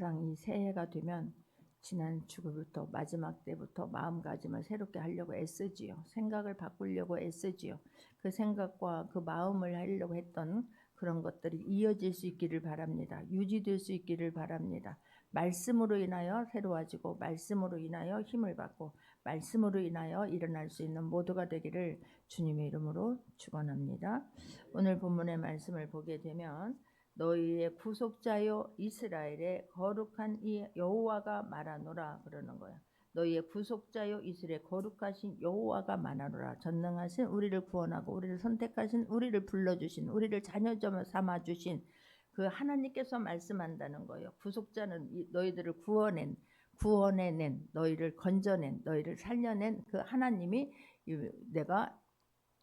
항상 이 새해가 되면 지난 주부터 마지막 때부터 마음가짐을 새롭게 하려고 애쓰지요. 생각을 바꾸려고 애쓰지요. 그 생각과 그 마음을 하려고 했던 그런 것들이 이어질 수 있기를 바랍니다. 유지될 수 있기를 바랍니다. 말씀으로 인하여 새로워지고 말씀으로 인하여 힘을 받고 말씀으로 인하여 일어날 수 있는 모두가 되기를 주님의 이름으로 축원합니다. 오늘 본문의 말씀을 보게 되면 너희의 구속자요 이스라엘의 거룩한 이 여호와가 말하노라 그러는 거야. 너희의 구속자요 이스라엘의 거룩하신 여호와가 말하노라. 전능하신 우리를 구원하고 우리를 선택하신 우리를 불러주신 우리를 자녀 삼아주신 그 하나님께서 말씀한다는 거예요. 구속자는 너희들을 구원해낸 너희를 건져낸 너희를 살려낸 그 하나님이 내가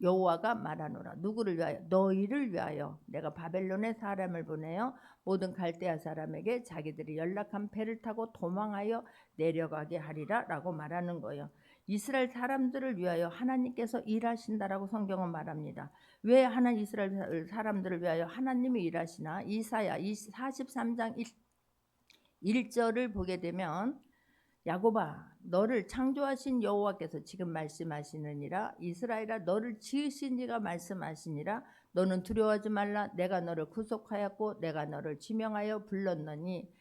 여호와가 말하노라. 누구를 위하여? 너희를 위하여 내가 바벨론의 사람을 보내어 모든 갈대아 사람에게 자기들이 연락한 배를 타고 도망하여 내려가게 하리라 라고 말하는 거예요. 이스라엘 사람들을 위하여 하나님께서 일하신다라고 성경은 말합니다. 왜 이스라엘 사람들을 위하여 하나님이 일하시나? 이사야 43장 1절을 보게 되면 야곱아 너를 창조하신 여호와께서 지금 말씀하시느니라. 이스라엘아 너를 지으신 이가 말씀하시니라. 너는 두려워하지 말라. 내가 너를 구속하였고 내가 너를 지명하여 불렀노니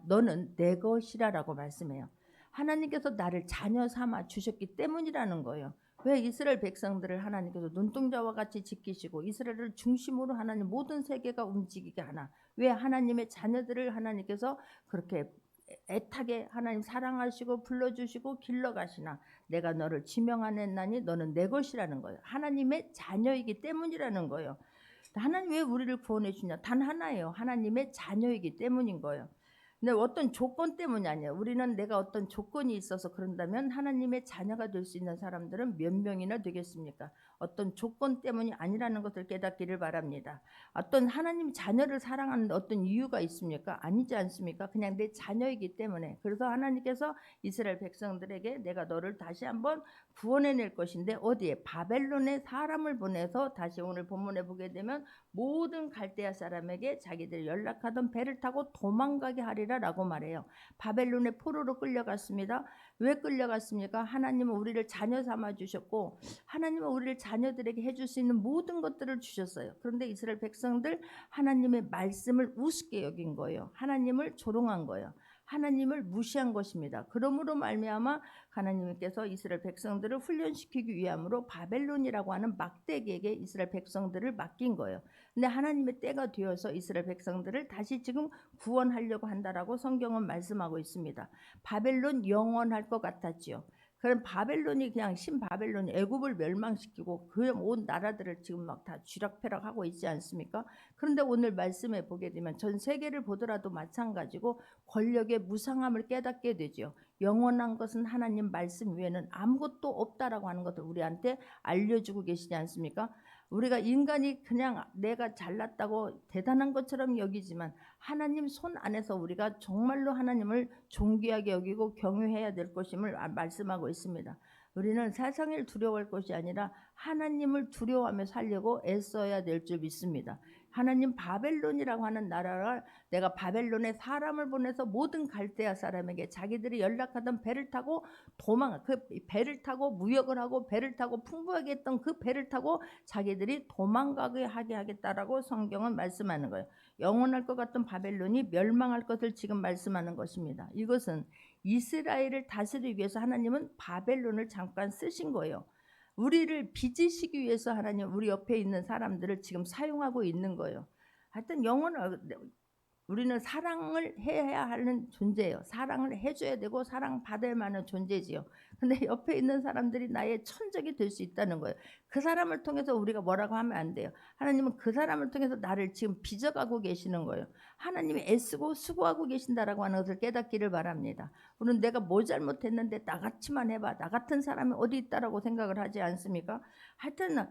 너는 내 것이라 라고 말씀해요. 하나님께서 나를 자녀 삼아 주셨기 때문이라는 거예요. 왜 이스라엘 백성들을 하나님께서 눈동자와 같이 지키시고 이스라엘을 중심으로 하나님 모든 세계가 움직이게 하나? 왜 하나님의 자녀들을 하나님께서 그렇게 애타게 하나님 사랑하시고 불러주시고 길러가시나? 내가 너를 지명하였나니 너는 내 것이라는 거예요. 하나님의 자녀이기 때문이라는 거예요. 하나님 왜 우리를 구원해 주냐? 단 하나예요. 하나님의 자녀이기 때문인 거예요. 근데 어떤 조건 때문이 아니에요. 우리는 내가 어떤 조건이 있어서 그런다면 하나님의 자녀가 될 수 있는 사람들은 몇 명이나 되겠습니까? 어떤 조건 때문이 아니라는 것을 깨닫기를 바랍니다. 어떤 하나님 자녀를 사랑하는 어떤 이유가 있습니까? 아니지 않습니까? 그냥 내 자녀이기 때문에. 그래서 하나님께서 이스라엘 백성들에게 내가 너를 다시 한번 구원해낼 것인데 어디에? 바벨론에 사람을 보내서 다시 오늘 본문에 보게 되면 모든 갈대아 사람에게 자기들 연락하던 배를 타고 도망가게 하리라 라고 말해요. 바벨론의 포로로 끌려갔습니다. 왜 끌려갔습니까? 하나님은 우리를 자녀 삼아 주셨고 하나님은 우리를 자녀들에게 해줄 수 있는 모든 것들을 주셨어요. 그런데 이스라엘 백성들 하나님의 말씀을 우습게 여긴 거예요. 하나님을 조롱한 거예요. 하나님을 무시한 것입니다. 그러므로 말미암아 하나님께서 이스라엘 백성들을 훈련시키기 위함으로 바벨론이라고 하는 막대기에게 이스라엘 백성들을 맡긴 거예요. 근데 하나님의 때가 되어서 이스라엘 백성들을 다시 지금 구원하려고 한다라고 성경은 말씀하고 있습니다. 바벨론 영원할 것 같았지요. 그럼 바벨론이 그냥 신바벨론이 애굽을 멸망시키고 그 온 나라들을 지금 막 다 쥐락펴락하고 있지 않습니까? 그런데 오늘 말씀에 보게 되면 전 세계를 보더라도 마찬가지고 권력의 무상함을 깨닫게 되죠. 영원한 것은 하나님 말씀 외에는 아무것도 없다라고 하는 것을 우리한테 알려주고 계시지 않습니까? 우리가 인간이 그냥 내가 잘났다고 대단한 것처럼 여기지만 하나님 손 안에서 우리가 정말로 하나님을 존귀하게 여기고 경유해야 될 것임을 말씀하고 있습니다. 우리는 세상을 두려워할 것이 아니라 하나님을 두려워하며 살려고 애써야 될 줄 믿습니다. 하나님 바벨론이라고 하는 나라를 내가 바벨론에 사람을 보내서 모든 갈대아 사람에게 자기들이 연락하던 배를 타고 그 배를 타고 무역을 하고 배를 타고 풍부하게 했던 그 배를 타고 자기들이 도망가게 하게 하겠다라고 성경은 말씀하는 거예요. 영원할 것 같은 바벨론이 멸망할 것을 지금 말씀하는 것입니다. 이것은 이스라엘을 다스리기 위해서 하나님은 바벨론을 잠깐 쓰신 거예요. 우리를 빚으시기 위해서 하나님 우리 옆에 있는 사람들을 지금 사용하고 있는 거예요. 하여튼 우리는 사랑을 해야 하는 존재예요. 사랑을 해줘야 되고 사랑받을 만한 존재지요. 근데 옆에 있는 사람들이 나의 천적이 될 수 있다는 거예요. 그 사람을 통해서 우리가 뭐라고 하면 안 돼요. 하나님은 그 사람을 통해서 나를 지금 빚어가고 계시는 거예요. 하나님이 애쓰고 수고하고 계신다라고 하는 것을 깨닫기를 바랍니다. 우리는 내가 뭐 잘못했는데 나같이만 해봐. 나 같은 사람이 어디 있다라고 생각을 하지 않습니까? 하여튼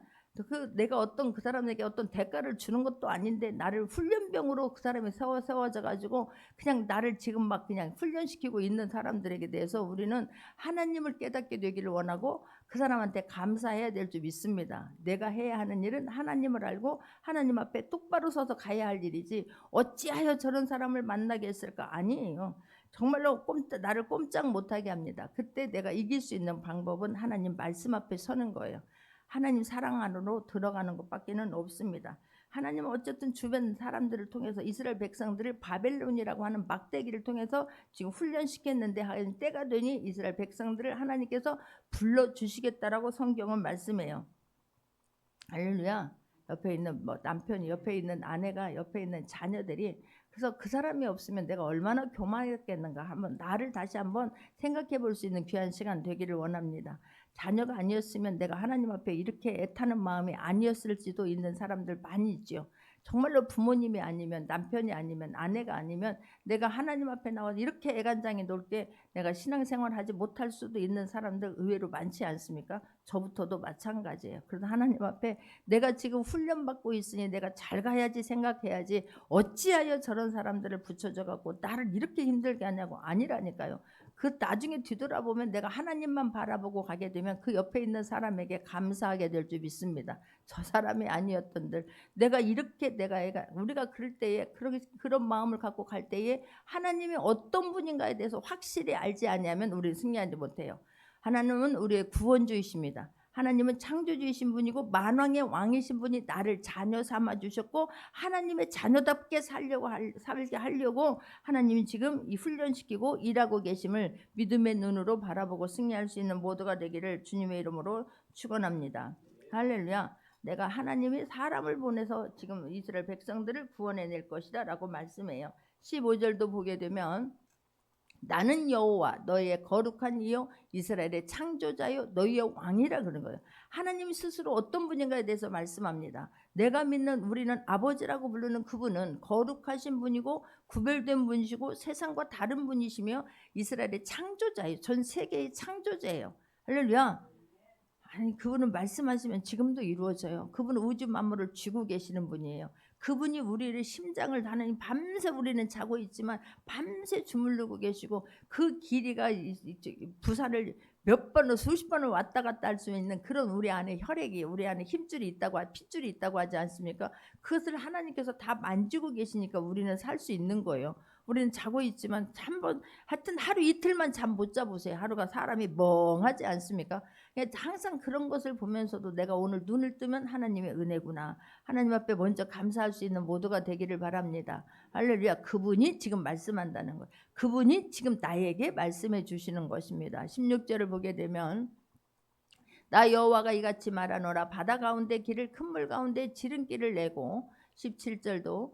내가 그 사람에게 어떤 대가를 주는 것도 아닌데 나를 훈련병으로 그 사람이 세워져 가지고 그냥 나를 지금 막 그냥 훈련시키고 있는 사람들에게 대해서 우리는 하나님을 깨닫게 되기를 원하고 그 사람한테 감사해야 될 줄 믿습니다. 내가 해야 하는 일은 하나님을 알고 하나님 앞에 똑바로 서서 가야 할 일이지 어찌하여 저런 사람을 만나게 했을까? 아니에요. 정말로 나를 꼼짝 못하게 합니다. 그때 내가 이길 수 있는 방법은 하나님 말씀 앞에 서는 거예요. 하나님 사랑 안으로 들어가는 것밖에는 없습니다. 하나님은 어쨌든 주변 사람들을 통해서 이스라엘 백성들을 바벨론이라고 하는 막대기를 통해서 지금 훈련시켰는데 때가 되니 이스라엘 백성들을 하나님께서 불러주시겠다라고 성경은 말씀해요. 할렐루야. 옆에 있는 남편이, 옆에 있는 아내가, 옆에 있는 자녀들이, 그래서 그 사람이 없으면 내가 얼마나 교만했겠는가 한번 나를 다시 한번 생각해 볼 수 있는 귀한 시간 되기를 원합니다. 자녀가 아니었으면 내가 하나님 앞에 이렇게 애타는 마음이 아니었을지도 있는 사람들 많이 있죠. 정말로 부모님이 아니면, 남편이 아니면, 아내가 아니면 내가 하나님 앞에 나와서 이렇게 애간장에 놀게 내가 신앙생활 하지 못할 수도 있는 사람들 의외로 많지 않습니까? 저부터도 마찬가지예요. 그래서 하나님 앞에 내가 지금 훈련받고 있으니 내가 잘 가야지 생각해야지 어찌하여 저런 사람들을 붙여줘 갖고 나를 이렇게 힘들게 하냐고. 아니라니까요. 그 나중에 뒤돌아보면 내가 하나님만 바라보고 가게 되면 그 옆에 있는 사람에게 감사하게 될 줄 믿습니다. 저 사람이 아니었던들 내가 이렇게 우리가 그럴 때에 그런 마음을 갖고 갈 때에 하나님이 어떤 분인가에 대해서 확실히 알지 않으면 우리는 승리하지 못해요. 하나님은 우리의 구원주이십니다. 하나님은 창조주이신 분이고 만왕의 왕이신 분이 나를 자녀 삼아 주셨고 하나님의 자녀답게 살게 하려고 하나님이 지금 이 훈련시키고 일하고 계심을 믿음의 눈으로 바라보고 승리할 수 있는 모두가 되기를 주님의 이름으로 축원합니다. 할렐루야. 내가 하나님이 사람을 보내서 지금 이스라엘 백성들을 구원해낼 것이다 라고 말씀해요. 15절도 보게 되면 나는 여호와 너희의 거룩한 이요 이스라엘의 창조자요 너희의 왕이라 그런 거예요. 하나님 스스로 어떤 분인가에 대해서 말씀합니다. 내가 믿는 우리는 아버지라고 부르는 그분은 거룩하신 분이고 구별된 분이시고 세상과 다른 분이시며 이스라엘의 창조자예요. 전 세계의 창조자예요. 할렐루야. 아니 그분은 말씀하시면 지금도 이루어져요. 그분은 우주 만물을 쥐고 계시는 분이에요. 그분이 우리를 심장을 하나님 밤새 우리는 자고 있지만 밤새 주무르고 계시고 그 길이가 부산을 몇 번을 수십 번을 왔다 갔다 할 수 있는 그런 우리 안에 혈액이 우리 안에 힘줄이 있다고 핏줄이 있다고 하지 않습니까? 그것을 하나님께서 다 만지고 계시니까 우리는 살 수 있는 거예요. 우리는 자고 있지만 하여튼 하루 이틀만 잠 못 자보세요. 하루가 사람이 멍하지 않습니까? 항상 그런 것을 보면서도 내가 오늘 눈을 뜨면 하나님의 은혜구나. 하나님 앞에 먼저 감사할 수 있는 모두가 되기를 바랍니다. 할렐루야. 그분이 지금 말씀한다는 거예요. 그분이 지금 나에게 말씀해 주시는 것입니다. 16절을 보게 되면 나 여호와가 이같이 말하노라. 바다 가운데 길을 큰 물 가운데 지름길을 내고 17절도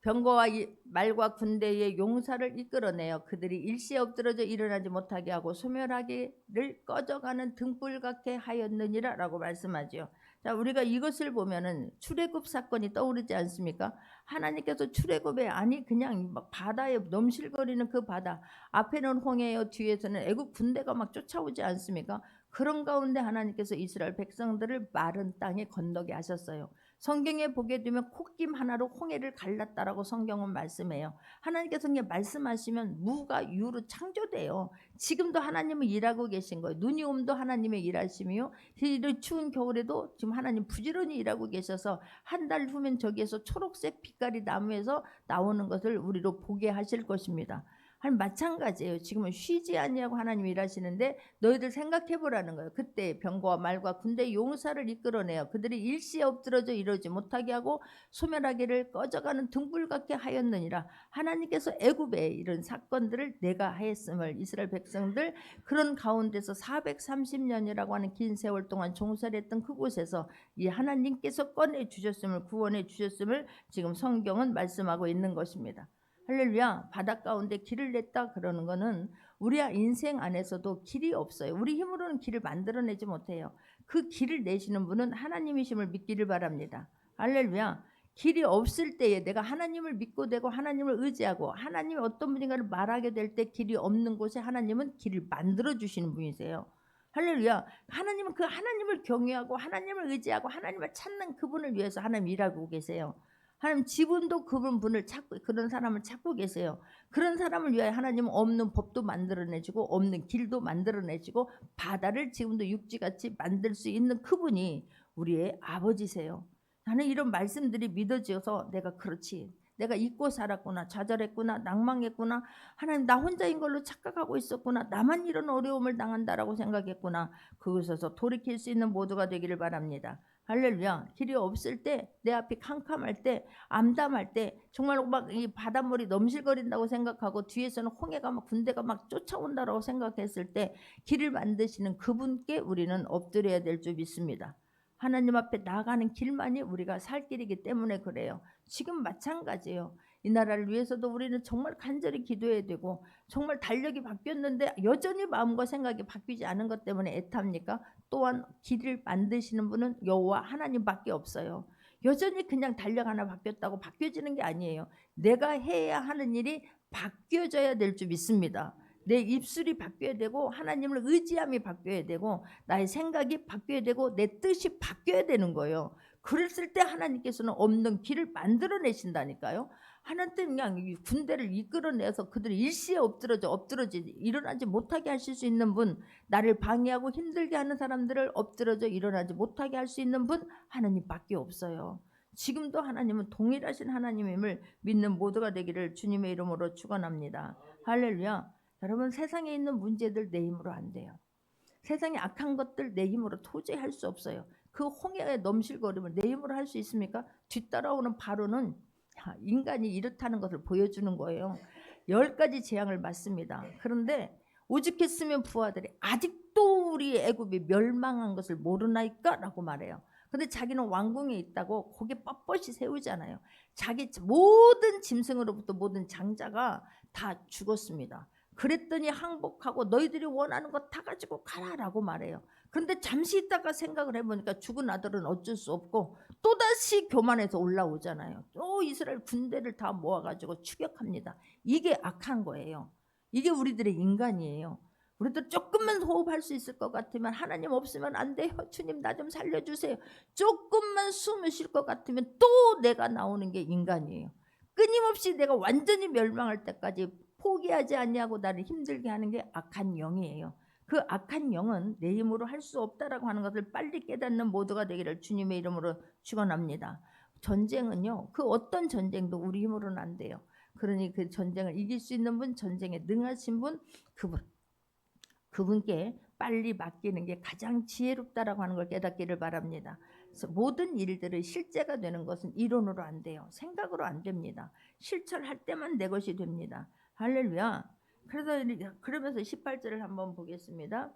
병거와 말과 군대의 용사를 이끌어내어 그들이 일시에 엎드러져 일어나지 못하게 하고 소멸하기를 꺼져가는 등불 같게 하였느니라 라고 말씀하죠. 자, 우리가 이것을 보면은 출애굽 사건이 떠오르지 않습니까? 하나님께서 출애굽에 아니 그냥 막 바다에 넘실거리는 그 바다 앞에는 홍해요 뒤에서는 애국 군대가 막 쫓아오지 않습니까? 그런 가운데 하나님께서 이스라엘 백성들을 마른 땅에 건너게 하셨어요. 성경에 보게 되면 콧김 하나로 홍해를 갈랐다라고 성경은 말씀해요. 하나님께서 그냥 말씀하시면 무가 유로 창조돼요. 지금도 하나님은 일하고 계신 거예요. 눈이 옴도 하나님의 일하심이요. 이 추운 겨울에도 지금 하나님 부지런히 일하고 계셔서 한 달 후면 저기에서 초록색 빛깔이 나무에서 나오는 것을 우리로 보게 하실 것입니다. 마찬가지예요. 지금은 쉬지 아니하고 하나님이 일하시는데 너희들 생각해 보라는 거예요. 그때 병거와 말과 군대 용사를 이끌어내어 그들이 일시에 엎드러져 이러지 못하게 하고 소멸하기를 꺼져가는 등불 같게 하였느니라. 하나님께서 애굽에 이런 사건들을 내가 하였음을 이스라엘 백성들 그런 가운데서 430년이라고 하는 긴 세월 동안 종살했던 그곳에서 이 하나님께서 꺼내 주셨음을 구원해 주셨음을 지금 성경은 말씀하고 있는 것입니다. 할렐루야. 바닷 가운데 길을 냈다 그러는 거는 우리 인생 안에서도 길이 없어요. 우리 힘으로는 길을 만들어내지 못해요. 그 길을 내시는 분은 하나님이심을 믿기를 바랍니다. 할렐루야. 길이 없을 때에 내가 하나님을 믿고 되고 하나님을 의지하고 하나님이 어떤 분인가를 말하게 될 때 길이 없는 곳에 하나님은 길을 만들어 주시는 분이세요. 할렐루야. 하나님은 그 하나님을 경외하고 하나님을 의지하고 하나님을 찾는 그분을 위해서 하나님 일하고 계세요. 하나님 지금도 그분을 찾고 그런 사람을 찾고 계세요. 그런 사람을 위하여 하나님은 없는 법도 만들어내시고 없는 길도 만들어내시고 바다를 지금도 육지같이 만들 수 있는 그분이 우리의 아버지세요. 나는 이런 말씀들이 믿어져서 내가 그렇지. 내가 잊고 살았구나. 좌절했구나. 낭망했구나. 하나님 나 혼자인 걸로 착각하고 있었구나. 나만 이런 어려움을 당한다라고 생각했구나. 그곳에서 돌이킬 수 있는 모두가 되기를 바랍니다. 할렐루야. 길이 없을 때, 내 앞이 캄캄할 때, 암담할 때, 정말 막 이 바닷물이 넘실거린다고 생각하고 뒤에서는 홍해가 막 군대가 막 쫓아온다라고 생각했을 때 길을 만드시는 그분께 우리는 엎드려야 될 줄 믿습니다. 하나님 앞에 나가는 길만이 우리가 살 길이기 때문에 그래요. 지금 마찬가지예요. 이 나라를 위해서도 우리는 정말 간절히 기도해야 되고 정말 달력이 바뀌었는데 여전히 마음과 생각이 바뀌지 않은 것 때문에 애탑니까? 또한 길을 만드시는 분은 여호와 하나님밖에 없어요. 여전히 그냥 달력 하나 바뀌었다고 바뀌어지는 게 아니에요. 내가 해야 하는 일이 바뀌어져야 될 줄 믿습니다. 내 입술이 바뀌어야 되고 하나님을 의지함이 바뀌어야 되고 나의 생각이 바뀌어야 되고 내 뜻이 바뀌어야 되는 거예요. 그랬을 때 하나님께서는 없는 길을 만들어내신다니까요. 하나님은 그냥 군대를 이끌어내서 그들이 일시에 엎드러지 일어나지 못하게 하실 수 있는 분, 나를 방해하고 힘들게 하는 사람들을 엎드러져 일어나지 못하게 할 수 있는 분 하나님밖에 없어요. 지금도 하나님은 동일하신 하나님임을 믿는 모두가 되기를 주님의 이름으로 축원합니다. 할렐루야. 여러분 세상에 있는 문제들 내 힘으로 안 돼요. 세상에 악한 것들 내 힘으로 도저히 할 수 없어요. 그 홍해에 넘실거림을 내 힘으로 할 수 있습니까? 뒤따라오는 바로는 인간이 이렇다는 것을 보여주는 거예요. 10가지 재앙을 맞습니다. 그런데 오죽했으면 부하들이 아직도 우리 애굽이 멸망한 것을 모르나이까? 라고 말해요. 근데 자기는 왕궁에 있다고 고개 뻣뻣이 세우잖아요. 자기 모든 짐승으로부터 모든 장자가 다 죽었습니다. 그랬더니 항복하고 너희들이 원하는 거 다 가지고 가라라고 말해요. 그런데 잠시 있다가 생각을 해보니까 죽은 아들은 어쩔 수 없고 또다시 교만해서 올라오잖아요. 또 이스라엘 군대를 다 모아가지고 추격합니다. 이게 악한 거예요. 이게 우리들의 인간이에요. 우리도 조금만 호흡할 수 있을 것 같으면 하나님 없으면 안 돼요. 주님 나 좀 살려주세요. 조금만 숨을 쉴 것 같으면 또 내가 나오는 게 인간이에요. 끊임없이 내가 완전히 멸망할 때까지 포기하지 않냐고 나를 힘들게 하는 게 악한 영이에요. 그 악한 영은 내 힘으로 할 수 없다라고 하는 것을 빨리 깨닫는 모두가 되기를 주님의 이름으로 축원합니다. 전쟁은요. 그 어떤 전쟁도 우리 힘으로는 안 돼요. 그러니 그 전쟁을 이길 수 있는 분, 전쟁에 능하신 분, 그분께 빨리 맡기는 게 가장 지혜롭다라고 하는 걸 깨닫기를 바랍니다. 그래서 모든 일들의 실제가 되는 것은 이론으로 안 돼요. 생각으로 안 됩니다. 실천할 때만 내 것이 됩니다. 할렐루야. 그러면서 18절을 한번 보겠습니다.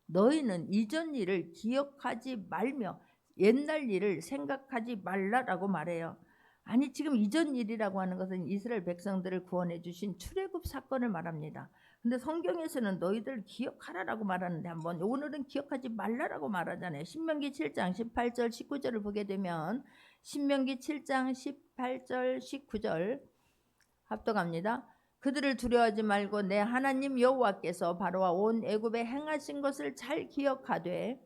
너희는 이전 일을 기억하지 말며 옛날 일을 생각하지 말라라고 말해요. 아니 지금 이전 일이라고 하는 것은 이스라엘 백성들을 구원해 주신 출애굽 사건을 말합니다. 근데 성경에서는 너희들 기억하라라고 말하는데 한번 오늘은 기억하지 말라라고 말하잖아요. 신명기 7장 18절 19절을 보게 되면 신명기 7장 18절 19절 합독합니다. 그들을 두려워하지 말고 내 하나님 여호와께서 바로와 온 애굽에 행하신 것을 잘 기억하되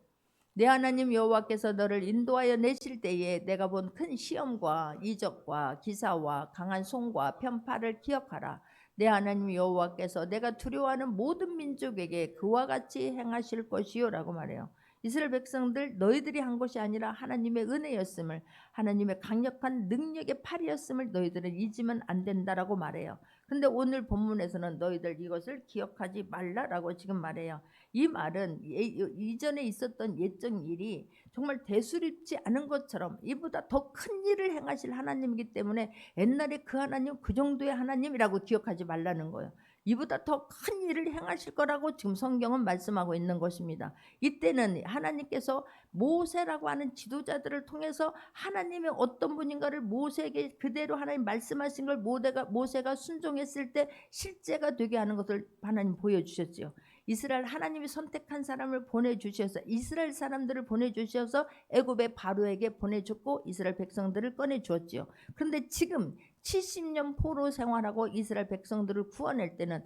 내 하나님 여호와께서 너를 인도하여 내실 때에 내가 본 큰 시험과 이적과 기사와 강한 손과 편파를 기억하라. 내 하나님 여호와께서 내가 두려워하는 모든 민족에게 그와 같이 행하실 것이요 라고 말해요. 이스라엘 백성들 너희들이 한 것이 아니라 하나님의 은혜였음을, 하나님의 강력한 능력의 팔이었음을 너희들은 잊으면 안 된다라고 말해요. 근데 오늘 본문에서는 너희들 이것을 기억하지 말라라고 지금 말해요. 이 말은 이전에 있었던 예적 일이 정말 대수롭지 않은 것처럼 이보다 더 큰 일을 행하실 하나님이기 때문에 옛날에 그 하나님 그 정도의 하나님이라고 기억하지 말라는 거예요. 이보다 더 큰 일을 행하실 거라고 지금 성경은 말씀하고 있는 것입니다. 이때는 하나님께서 모세라고 하는 지도자들을 통해서 하나님의 어떤 분인가를 모세에게 그대로 하나님 말씀하신 걸 모세가 순종했을 때 실제가 되게 하는 것을 하나님 보여주셨지요. 이스라엘 하나님이 선택한 사람을 보내주셔서 이스라엘 사람들을 보내주셔서 애굽의 바로에게 보내줬고 이스라엘 백성들을 꺼내주었지요. 그런데 지금 70년 포로 생활하고 이스라엘 백성들을 구원할 때는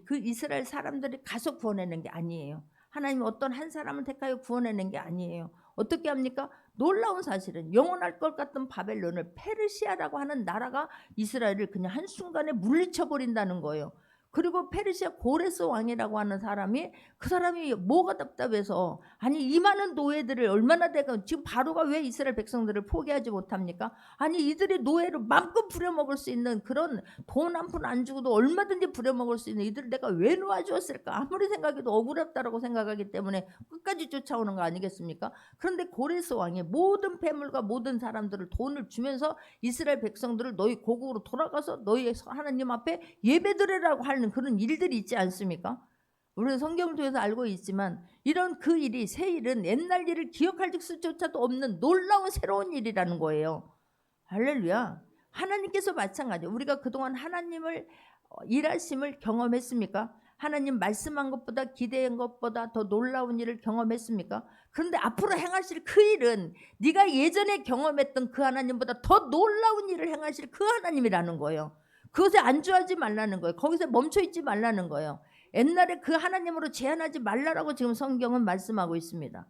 그 이스라엘 사람들이 가서 구원하는 게 아니에요. 하나님이 어떤 한 사람을 택하여 구원해낸 게 아니에요. 어떻게 합니까? 놀라운 사실은 영원할 것 같은 바벨론을 페르시아라고 하는 나라가 이스라엘을 그냥 한순간에 물리쳐 버린다는 거예요. 그리고 페르시아 고레스 왕이라고 하는 사람이, 그 사람이 뭐가 답답해서, 아니 이 많은 노예들을 얼마나 되가, 지금 바로가 왜 이스라엘 백성들을 포기하지 못합니까? 아니 이들이 노예를 마음껏 부려먹을 수 있는, 그런 돈 한 푼 안 주고도 얼마든지 부려먹을 수 있는 이들을 내가 왜 놓아주었을까? 아무리 생각해도 억울했다라고 생각하기 때문에 끝까지 쫓아오는 거 아니겠습니까? 그런데 고레스 왕이 모든 패물과 모든 사람들을 돈을 주면서 이스라엘 백성들을 너희 고국으로 돌아가서 너희 하나님 앞에 예배드리라고 하는 그런 일들이 있지 않습니까? 우리는 성경을 통해서 알고 있지만 이런 그 일이, 새 일은 옛날 일을 기억할 수조차도 없는 놀라운 새로운 일이라는 거예요. 할렐루야. 하나님께서 마찬가지예요. 우리가 그동안 하나님을 일하심을 경험했습니까? 하나님 말씀한 것보다, 기대한 것보다 더 놀라운 일을 경험했습니까? 그런데 앞으로 행하실 그 일은 네가 예전에 경험했던 그 하나님보다 더 놀라운 일을 행하실 그 하나님이라는 거예요. 그것에 안주하지 말라는 거예요. 거기서 멈춰 있지 말라는 거예요. 옛날에 그 하나님으로 제한하지 말라라고 지금 성경은 말씀하고 있습니다.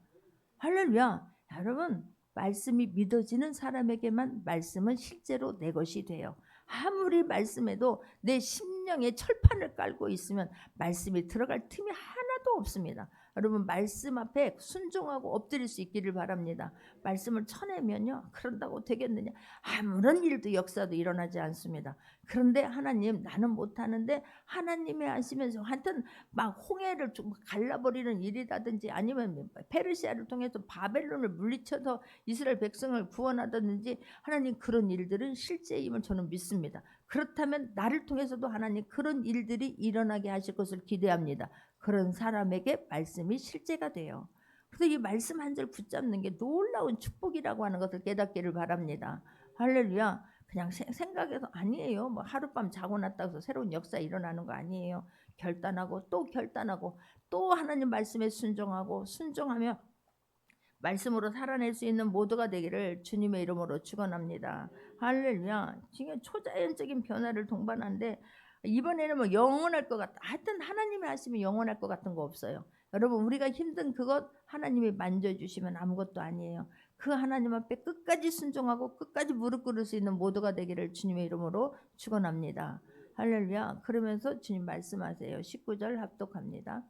할렐루야. 여러분, 말씀이 믿어지는 사람에게만 말씀은 실제로 내 것이 돼요. 아무리 말씀해도 내 심령에 철판을 깔고 있으면 말씀이 들어갈 틈이 하나도 없습니다. 여러분, 말씀 앞에 순종하고 엎드릴 수 있기를 바랍니다. 말씀을 쳐내면요, 그런다고 되겠느냐? 아무런 일도 역사도 일어나지 않습니다. 그런데 하나님, 나는 못하는데 하나님이 하시면서 하여튼 막 홍해를 좀 갈라버리는 일이라든지, 아니면 페르시아를 통해서 바벨론을 물리쳐서 이스라엘 백성을 구원하다든지, 하나님 그런 일들은 실제임을 저는 믿습니다. 그렇다면 나를 통해서도 하나님 그런 일들이 일어나게 하실 것을 기대합니다. 그런 사람에게 말씀이 실제가 돼요. 그래서 이 말씀 한 절 붙잡는 게 놀라운 축복이라고 하는 것을 깨닫기를 바랍니다. 할렐루야. 그냥 생각해서 아니에요. 뭐 하룻밤 자고 났다고 해서 새로운 역사 일어나는 거 아니에요. 결단하고 또 결단하고 또 하나님 말씀에 순종하고, 순종하며 말씀으로 살아낼 수 있는 모두가 되기를 주님의 이름으로 축원합니다. 할렐루야. 지금 초자연적인 변화를 동반하는데 이번에는 뭐 영원할 것 같다. 하여튼 하나님이 하시면 영원할 것 같은 거 없어요. 여러분, 우리가 힘든 그것 하나님이 만져주시면 아무것도 아니에요. 그 하나님 앞에 끝까지 순종하고 끝까지 무릎 꿇을 수 있는 모두가 되기를 주님의 이름으로 축원합니다. 할렐루야. 그러면서 주님 말씀하세요. 19절 합독합니다.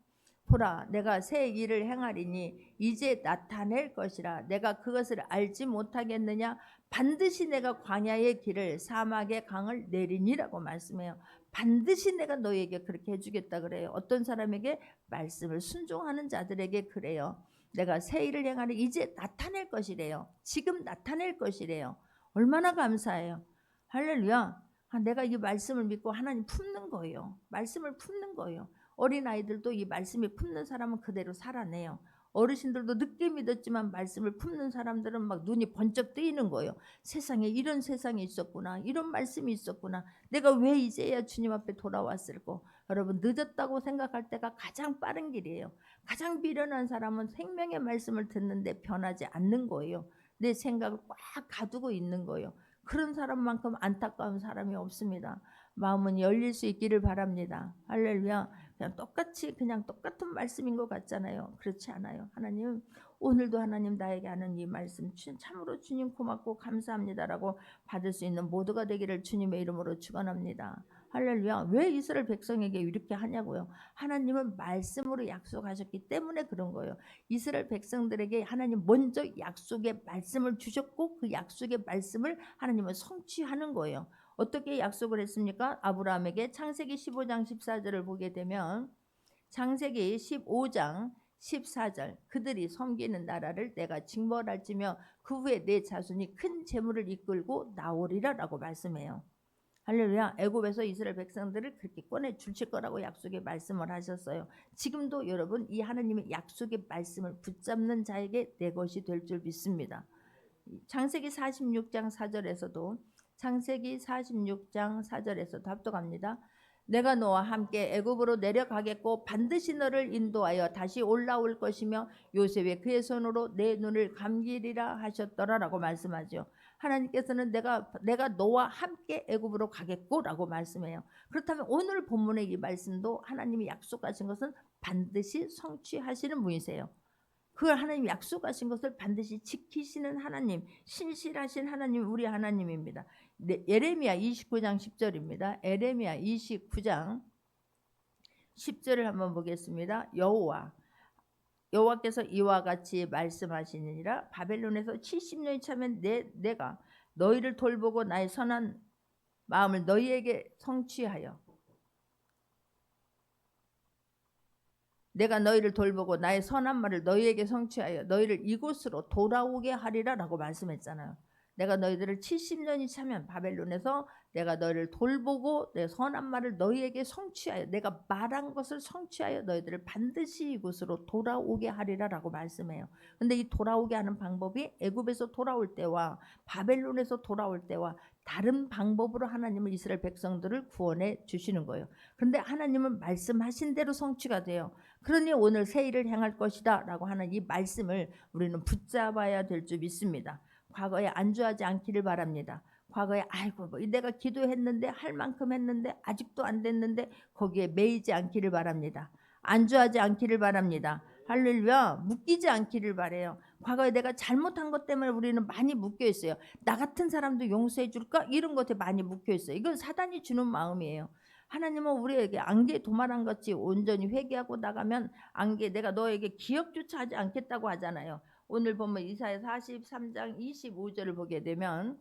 보라, 내가 새 일을 행하리니 이제 나타낼 것이라. 내가 그것을 알지 못하겠느냐? 반드시 내가 광야의 길을, 사막의 강을 내리니라고 말씀해요. 반드시 내가 너에게 그렇게 해주겠다 그래요. 어떤 사람에게? 말씀을 순종하는 자들에게 그래요. 내가 새 일을 행하니 이제 나타낼 것이래요. 지금 나타낼 것이래요. 얼마나 감사해요. 할렐루야. 내가 이 말씀을 믿고 하나님 품는 거예요. 말씀을 품는 거예요. 어린아이들도 이 말씀이 품는 사람은 그대로 살아내요. 어르신들도 늦게 믿었지만 말씀을 품는 사람들은 막 눈이 번쩍 뜨이는 거예요. 세상에 이런 세상이 있었구나. 이런 말씀이 있었구나. 내가 왜 이제야 주님 앞에 돌아왔을까? 여러분, 늦었다고 생각할 때가 가장 빠른 길이에요. 가장 미련한 사람은 생명의 말씀을 듣는데 변하지 않는 거예요. 내 생각을 꽉 가두고 있는 거예요. 그런 사람만큼 안타까운 사람이 없습니다. 마음은 열릴 수 있기를 바랍니다. 할렐루야. 그냥 똑같이 그냥 똑같은 말씀인 것 같잖아요. 그렇지 않아요. 하나님, 오늘도 하나님 나에게 하는 이 말씀 참으로 주님 고맙고 감사합니다라고 받을 수 있는 모두가 되기를 주님의 이름으로 축원합니다. 할렐루야. 왜 이스라엘 백성에게 이렇게 하냐고요? 하나님은 말씀으로 약속하셨기 때문에 그런 거예요. 이스라엘 백성들에게 하나님 먼저 약속의 말씀을 주셨고 그 약속의 말씀을 하나님은 성취하는 거예요. 어떻게 약속을 했습니까? 아브라함에게 창세기 15장 14절을 보게 되면, 창세기 15장 14절, 그들이 섬기는 나라를 내가 징벌할지며 그 후에 내 자손이 큰 재물을 이끌고 나오리라 라고 말씀해요. 할렐루야. 애굽에서 이스라엘 백성들을 그렇게 꺼내 주실 거라고 약속의 말씀을 하셨어요. 지금도 여러분, 이 하나님의 약속의 말씀을 붙잡는 자에게 내 것이 될 줄 믿습니다. 창세기 46장 4절에서도, 창세기 46장 4절에서도 합독합니다. 내가 너와 함께 애굽으로 내려가겠고 반드시 너를 인도하여 다시 올라올 것이며 요셉의 그의 손으로 내 눈을 감기리라 하셨더라라고 말씀하죠. 하나님께서는 내가 너와 함께 애굽으로 가겠고라고 말씀해요. 그렇다면 오늘 본문의 이 말씀도 하나님이 약속하신 것은 반드시 성취하시는 분이세요. 그걸 하나님 약속하신 것을 반드시 지키시는 하나님, 신실하신 하나님, 우리 하나님입니다. 예레미야 29장 10절입니다. 예레미야 29장 10절을 한번 보겠습니다. 여호와께서 이와 같이 말씀하시니라. 바벨론에서 70년이 차면 내가 너희를 돌보고 나의 선한 마음을 너희에게 성취하여 내가 너희를 돌보고 나의 선한 말을 너희에게 성취하여 너희를 이곳으로 돌아오게 하리라 라고 말씀했잖아요. 내가 너희들을 70년이 차면 바벨론에서 내가 너희를 돌보고 내 선한 말을 너희에게 성취하여 내가 말한 것을 성취하여 너희들을 반드시 이곳으로 돌아오게 하리라 라고 말씀해요. 근데 이 돌아오게 하는 방법이 애굽에서 돌아올 때와 바벨론에서 돌아올 때와 다른 방법으로 하나님은 이스라엘 백성들을 구원해 주시는 거예요. 그런데 하나님은 말씀하신 대로 성취가 돼요. 그러니 오늘 새 일을 행할 것이다 라고 하는 이 말씀을 우리는 붙잡아야 될 줄 믿습니다. 과거에 안주하지 않기를 바랍니다. 과거에 아이고 뭐 내가 기도했는데 할 만큼 했는데 아직도 안 됐는데 거기에 매이지 않기를 바랍니다. 안주하지 않기를 바랍니다. 할렐루야. 묶이지 않기를 바래요. 과거에 내가 잘못한 것 때문에 우리는 많이 묶여 있어요. 나 같은 사람도 용서해 줄까? 이런 것에 많이 묶여 있어요. 이건 사단이 주는 마음이에요. 하나님은 우리에게 안개 도말한 것이 온전히 회개하고 나가면 안개 내가 너에게 기억조차 하지 않겠다고 하잖아요. 오늘 보면 이사야 43장 25절을 보게 되면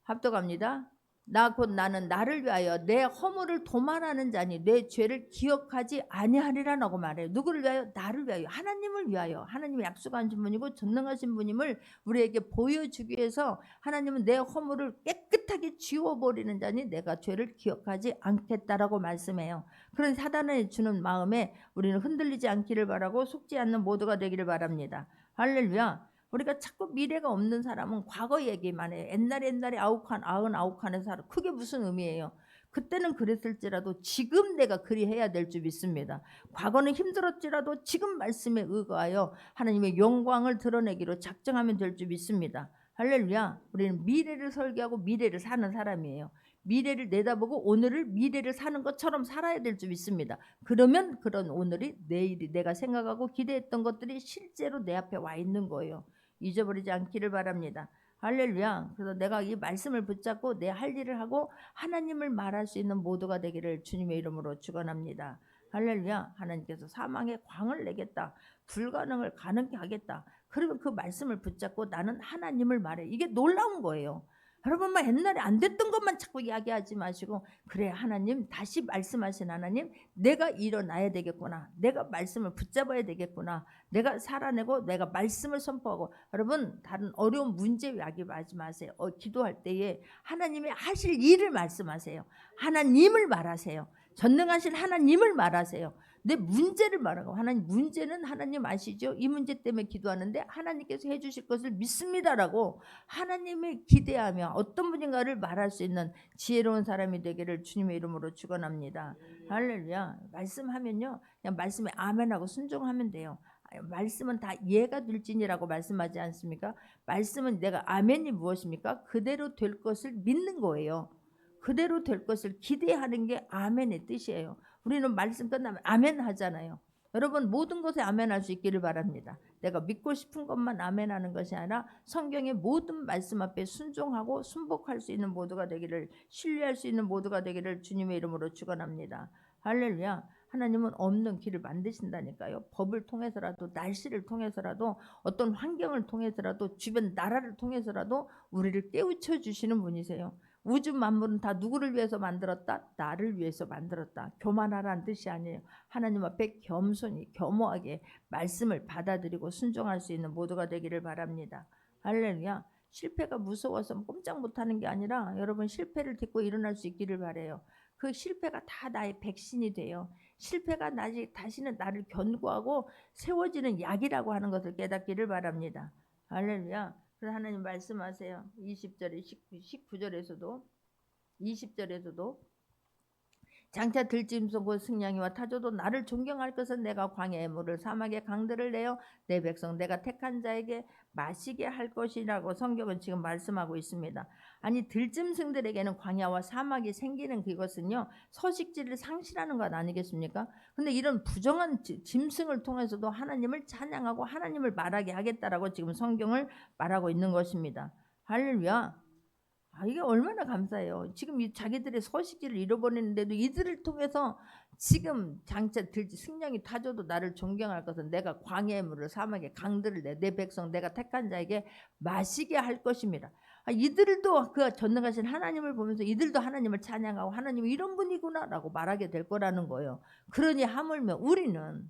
합독합니다. 나 곧 나는 나를 위하여 내 허물을 도말하는 자니 내 죄를 기억하지 아니하리라라고 말해요. 누구를 위하여? 나를 위하여, 하나님을 위하여. 하나님이 약속하신 분이고 전능하신 분임을 우리에게 보여주기 위해서 하나님은 내 허물을 깨끗하게 지워버리는 자니 내가 죄를 기억하지 않겠다라고 말씀해요. 그런 사단을 주는 마음에 우리는 흔들리지 않기를 바라고 속지 않는 모두가 되기를 바랍니다. 할렐루야. 우리가 자꾸 미래가 없는 사람은 과거 얘기만 해요. 옛날에 99칸에 살아. 그게 무슨 의미예요? 그때는 그랬을지라도 지금 내가 그리해야 될 줄 믿습니다. 과거는 힘들었지라도 지금 말씀에 의거하여 하나님의 영광을 드러내기로 작정하면 될 줄 믿습니다. 할렐루야. 우리는 미래를 설계하고 미래를 사는 사람이에요. 미래를 내다보고 오늘을 미래를 사는 것처럼 살아야 될 줄 믿습니다. 그러면 그런 오늘이 내일이 내가 생각하고 기대했던 것들이 실제로 내 앞에 와 있는 거예요. 잊어버리지 않기를 바랍니다. 할렐루야. 그래서 내가 이 말씀을 붙잡고 내 할 일을 하고 하나님을 말할 수 있는 모두가 되기를 주님의 이름으로 축원합니다. 할렐루야. 하나님께서 사망의 광을 내겠다. 불가능을 가능케 하겠다. 그리고 그 말씀을 붙잡고 나는 하나님을 말해. 이게 놀라운 거예요. 여러분만 옛날에 안 됐던 것만 자꾸 이야기하지 마시고 그래 하나님 다시 말씀하신 하나님 내가 일어나야 되겠구나. 내가 말씀을 붙잡아야 되겠구나. 내가 살아내고 내가 말씀을 선포하고 여러분 다른 어려운 문제 이야기하지 마세요. 기도할 때에 하나님이 하실 일을 말씀하세요. 하나님을 말하세요. 전능하신 하나님을 말하세요. 내 문제를 말하고 하나님 문제는 하나님 아시죠? 이 문제 때문에 기도하는데 하나님께서 해주실 것을 믿습니다라고 하나님을 기대하며 어떤 분인가를 말할 수 있는 지혜로운 사람이 되기를 주님의 이름으로 축원합니다. 할렐루야. 말씀하면요 그냥 말씀에 아멘하고 순종하면 돼요. 말씀은 다 예가 될지니라고 말씀하지 않습니까? 말씀은 내가 아멘이 무엇입니까? 그대로 될 것을 믿는 거예요. 그대로 될 것을 기대하는 게 아멘의 뜻이에요. 우리는 말씀 끝나면 아멘 하잖아요. 여러분 모든 것에 아멘할 수 있기를 바랍니다. 내가 믿고 싶은 것만 아멘하는 것이 아니라 성경의 모든 말씀 앞에 순종하고 순복할 수 있는 모두가 되기를 신뢰할 수 있는 모두가 되기를 주님의 이름으로 축원합니다. 할렐루야. 하나님은 없는 길을 만드신다니까요. 법을 통해서라도 날씨를 통해서라도 어떤 환경을 통해서라도 주변 나라를 통해서라도 우리를 깨우쳐 주시는 분이세요. 우주 만물은 다 누구를 위해서 만들었다? 나를 위해서 만들었다. 교만하라는 뜻이 아니에요. 하나님 앞에 겸손히 겸허하게 말씀을 받아들이고 순종할 수 있는 모두가 되기를 바랍니다. 할렐루야. 실패가 무서워서 꼼짝 못하는 게 아니라 여러분 실패를 딛고 일어날 수 있기를 바라요. 그 실패가 다 나의 백신이 돼요. 실패가 다시는 나를 견고하고 세워지는 약이라고 하는 것을 깨닫기를 바랍니다. 할렐루야. 그래서 하나님 말씀하세요. 20절에 19절에서도 20절에서도 장차 들짐승 곧 승냥이와 타조도 나를 존경할 것은 내가 광야의 물을 사막의 강들을 내어 내 백성 내가 택한 자에게 마시게 할 것이라고 성경은 지금 말씀하고 있습니다. 아니 들짐승들에게는 광야와 사막이 생기는 그것은요 서식지를 상실하는 것 아니겠습니까? 근데 이런 부정한 짐승을 통해서도 하나님을 찬양하고 하나님을 말하게 하겠다라고 지금 성경을 말하고 있는 것입니다. 할렐루야. 이게 얼마나 감사해요. 지금 이 자기들의 서식지를 잃어버리는데도 이들을 통해서 지금 장차 들지 승냥이 타조도 나를 존경할 것은 내가 광야의 물을 사막의 강들을 내 백성 내가 택한 자에게 마시게 할 것입니다. 이들도 그 전능하신 하나님을 보면서 이들도 하나님을 찬양하고 하나님이 이런 분이구나라고 말하게 될 거라는 거예요. 그러니 하물며 우리는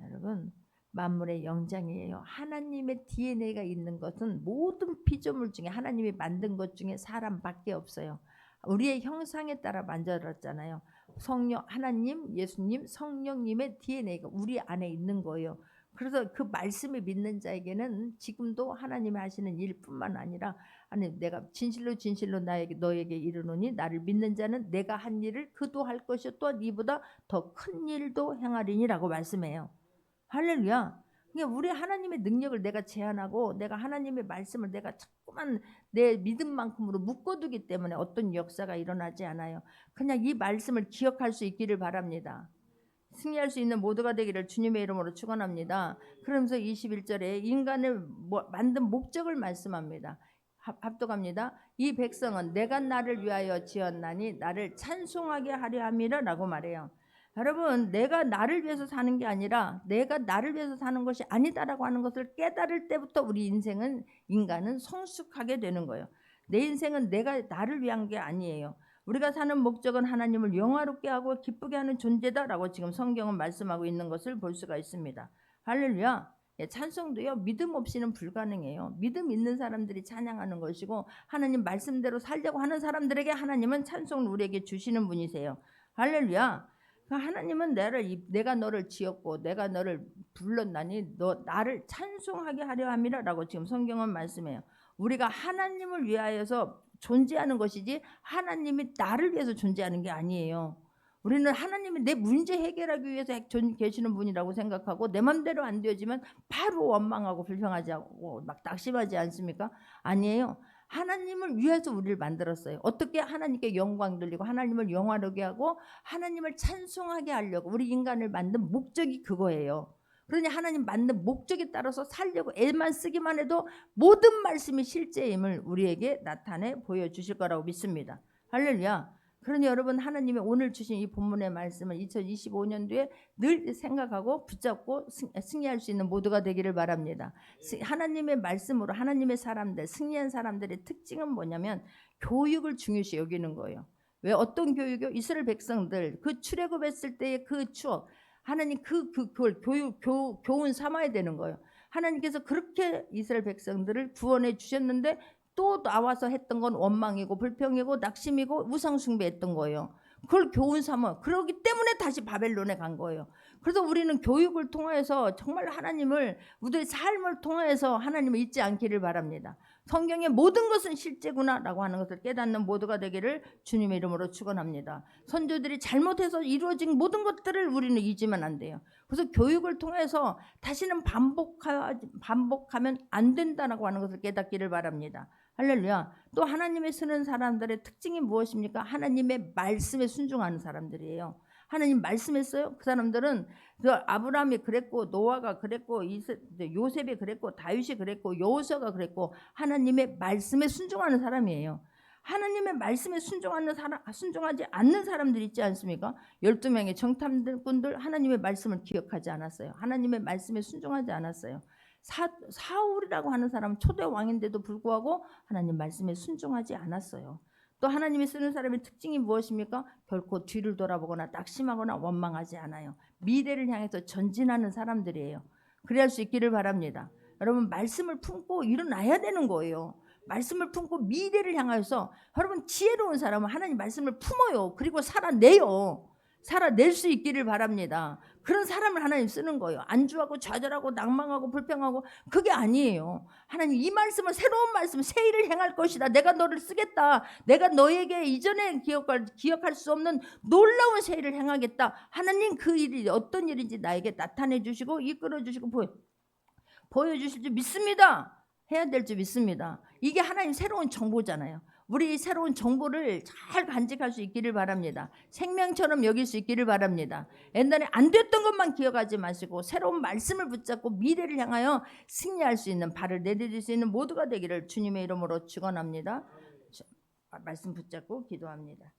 여러분 만물의 영장이에요. 하나님의 DNA가 있는 것은 모든 피조물 중에 하나님이 만든 것 중에 사람밖에 없어요. 우리의 형상에 따라 만들었잖아요. 성령 하나님, 예수님, 성령님의 DNA가 우리 안에 있는 거예요. 그래서 그 말씀을 믿는 자에게는 지금도 하나님이 하시는 일뿐만 아니라 아니 내가 진실로 진실로 너에게 이르노니 나를 믿는 자는 내가 한 일을 그도 할 것이요 또한 이보다 더 큰 일도 행하리니라고 말씀해요. 할렐루야. 그러니까 우리 하나님의 능력을 내가 제한하고 내가 하나님의 말씀을 내가 자꾸만 내 믿음만큼으로 묶어두기 때문에 어떤 역사가 일어나지 않아요. 그냥 이 말씀을 기억할 수 있기를 바랍니다. 승리할 수 있는 모두가 되기를 주님의 이름으로 축원합니다. 그러면서 21절에 인간을 만든 목적을 말씀합니다. 합독합니다. 이 백성은 내가 나를 위하여 지었나니 나를 찬송하게 하려 함이라라고 말해요. 여러분 내가 나를 위해서 사는 게 아니라 내가 나를 위해서 사는 것이 아니다라고 하는 것을 깨달을 때부터 우리 인간은 성숙하게 되는 거예요. 내 인생은 내가 나를 위한 게 아니에요. 우리가 사는 목적은 하나님을 영화롭게 하고 기쁘게 하는 존재다라고 지금 성경은 말씀하고 있는 것을 볼 수가 있습니다. 할렐루야. 찬송도요 믿음 없이는 불가능해요. 믿음 있는 사람들이 찬양하는 것이고 하나님 말씀대로 살려고 하는 사람들에게 하나님은 찬송을 우리에게 주시는 분이세요. 할렐루야. 하나님은 내가 너를 지었고 내가 너를 불렀나니 너 나를 찬송하게 하려 함이라라고 지금 성경은 말씀해요. 우리가 하나님을 위하여서 존재하는 것이지 하나님이 나를 위해서 존재하는 게 아니에요. 우리는 하나님이 내 문제 해결하기 위해서 계시는 분이라고 생각하고 내 맘대로 안 되어지면 바로 원망하고 불평하지 않고 막 낙심하지 않습니까? 아니에요. 하나님을 위해서 우리를 만들었어요. 어떻게 하나님께 영광 돌리고 하나님을 영화롭게 하고 하나님을 찬송하게 하려고 우리 인간을 만든 목적이 그거예요. 그러니 하나님 만든 목적에 따라서 살려고 애만 쓰기만 해도 모든 말씀이 실제임을 우리에게 나타내 보여주실 거라고 믿습니다. 할렐루야. 그러니 여러분 하나님이 오늘 주신 이 본문의 말씀을 2025년도에 늘 생각하고 붙잡고 승리할 수 있는 모두가 되기를 바랍니다. 하나님의 말씀으로 하나님의 사람들, 승리한 사람들의 특징은 뭐냐면 교육을 중요시 여기는 거예요. 왜 어떤 교육이요? 이스라엘 백성들 그 출애굽했을 때의 그 추억 하나님 그걸 교훈 삼아야 되는 거예요. 하나님께서 그렇게 이스라엘 백성들을 구원해 주셨는데 또 나와서 했던 건 원망이고 불평이고 낙심이고 우상숭배했던 거예요. 그걸 교훈 삼아 그러기 때문에 다시 바벨론에 간 거예요. 그래서 우리는 교육을 통해서 정말 하나님을 우리의 삶을 통해서 하나님을 잊지 않기를 바랍니다. 성경의 모든 것은 실제구나라고 하는 것을 깨닫는 모두가 되기를 주님의 이름으로 축원합니다. 선조들이 잘못해서 이루어진 모든 것들을 우리는 잊으면 안 돼요. 그래서 교육을 통해서 다시는 반복하면 안 된다라고 하는 것을 깨닫기를 바랍니다. 할렐루야. 또 하나님의 쓰는 사람들의 특징이 무엇입니까? 하나님의 말씀에 순종하는 사람들이에요. 하나님 말씀했어요. 그 사람들은 아브라함이 그랬고 노아가 그랬고 요셉이 그랬고 다윗이 그랬고 여호수아가 그랬고 하나님의 말씀에 순종하는 사람이에요. 하나님의 말씀에 순종하지 않는 사람들 있지 않습니까? 12명의 정탐꾼들 하나님의 말씀을 기억하지 않았어요. 하나님의 말씀에 순종하지 않았어요. 사울이라고 하는 사람은 초대 왕인데도 불구하고 하나님 말씀에 순종하지 않았어요. 또 하나님이 쓰는 사람의 특징이 무엇입니까? 결코 뒤를 돌아보거나 낙심하거나 원망하지 않아요. 미래를 향해서 전진하는 사람들이에요. 그래야 할 수 있기를 바랍니다. 여러분 말씀을 품고 일어나야 되는 거예요. 말씀을 품고 미래를 향하여서 여러분 지혜로운 사람은 하나님 말씀을 품어요. 그리고 살아낼 수 있기를 바랍니다. 그런 사람을 하나님 쓰는 거예요. 안주하고 좌절하고 낭망하고 불평하고 그게 아니에요. 하나님 이 말씀은 새로운 말씀, 새 일을 행할 것이다. 내가 너를 쓰겠다. 내가 너에게 이전에 기억할 수 없는 놀라운 새 일을 행하겠다. 하나님 그 일이 어떤 일인지 나에게 나타내 주시고 이끌어 주시고 보여주실 줄 믿습니다. 해야 될 줄 믿습니다. 이게 하나님 새로운 정보잖아요. 우리 새로운 정보를 잘 간직할 수 있기를 바랍니다. 생명처럼 여길 수 있기를 바랍니다. 옛날에 안 됐던 것만 기억하지 마시고 새로운 말씀을 붙잡고 미래를 향하여 승리할 수 있는 발을 내디딜 수 있는 모두가 되기를 주님의 이름으로 축원합니다. 말씀 붙잡고 기도합니다.